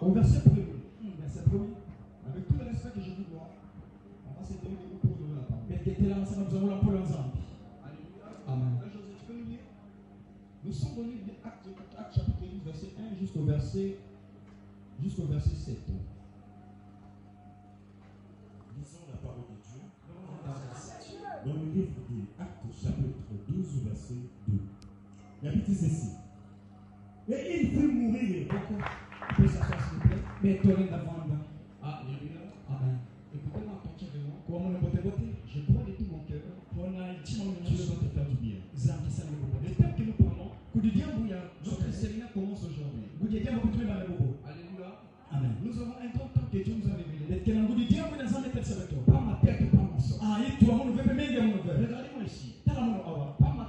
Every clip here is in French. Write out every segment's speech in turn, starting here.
Au verset 1er. Verset 1er. Avec tout le respect que je vous dois, on va se donner des mots pour donner la parole. Amen. José, tu peux nous lire? Nous sommes dans livre d'Actes chapitre 12, verset 1 jusqu'au verset 7. Lisons la parole de Dieu dans le livre d'Actes chapitre 12, verset 2. La Bible dit ceci. Et il fut mourir. Pourquoi? Tu peux s'asseoir s'il vous plaît. Mais toi, Davanda. Alléluia. Amen. Écoutez-moi attentivement. Comment on peut voter? Je crois de tout mon cœur. On a un petit moment Qui va te faire du bien. Le thème que nous parlons, notre séminaire commence aujourd'hui. Alléluia. Amen. Nous avons un grand temps que Dieu nous a révélé. Pas ma tête, pas mon sang. Regardez-moi ici. Pas ma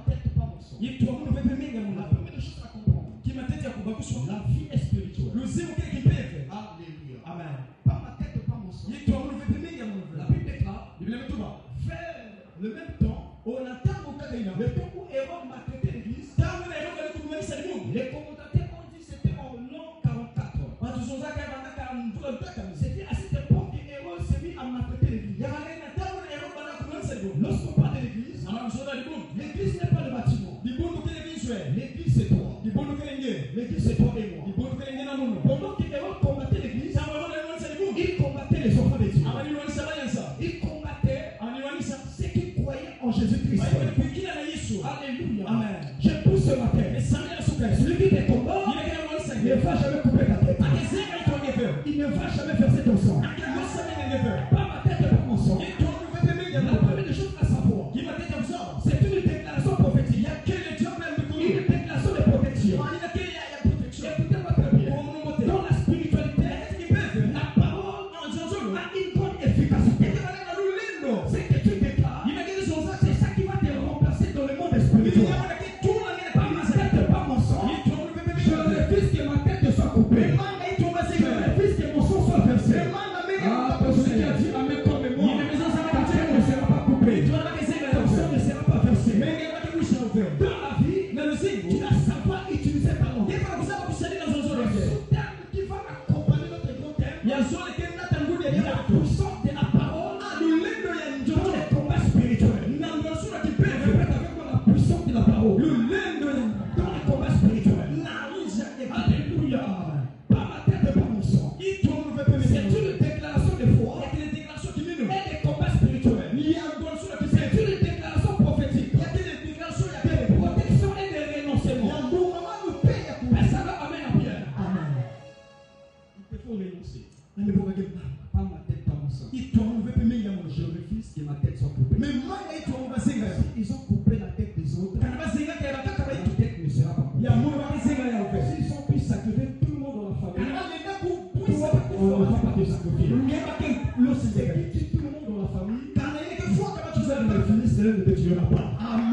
tête, pas mon sang. La première chose à comprendre, la vie est spirituelle. Alléluia. Amen. Pas ma tête, pas mon sang. La Bible déclare, vers le même temps, on attend au cas le temps où Hérode m'a traité l'église. Les commentateurs ont dit que c'était en l'an 44. C'était à cette époque que Hérode s'est mis à maltraiter l'église. Lorsqu'on parle de l'église, l'église n'est pas le bâtiment. L'église c'est toi. L'église c'est toi et moi. Pendant que Hérode combattait l'église, il combattait les enfants de Dieu. Il combattait ceux qui croyaient en Jésus-Christ. Alléluia. Amen. Je pousse ce matin. Celui qui te combat, il ne va jamais couper ta tête. Il ne va jamais verser ton sang. Pas ma tête, pas mon sang. La première des choses à savoir, c'est une déclaration prophétique. Une déclaration de protection. Écoutez-moi très bien. Dans la spiritualité, la parole a une bonne efficacité. Ce que tu déclares, c'est ça qui va te remplacer dans le monde spirituel. Pas ma tête, pas mon sang. Je refuse que ma tête soit coupée. Je refuse que mon sang soit versé. Pour celui qui a dit Amen comme moi, ta tête ne sera pas coupée. Ton sang ne sera pas versé. Dans la vie, tu dois savoir utiliser ta langue. Qui va accompagner notre grand thème. La puissance de la parole dans les combats spirituels. Répète avec moi la puissance de la parole dans les combats spirituels. Alléluia. Pas ma tête, pas mon sang. C'est une déclaration de foi et des combats spirituels. C'est une déclaration prophétique. De protection et de renoncement. Mais ça va amener à bien. Amen. Il te faut renoncer. Pas ma tête, pas mon sang. Je refuse que ma tête soit coupée. Ils ont coupé la tête des autres. Ta tête ne sera pas coupée. S'ils ont pu sacrifier tout le monde dans la famille, on ne va pas te sacrifier. Si tu tues tout le monde dans la famille, tu vas me finir, c'est ne te tuera pas. Amen.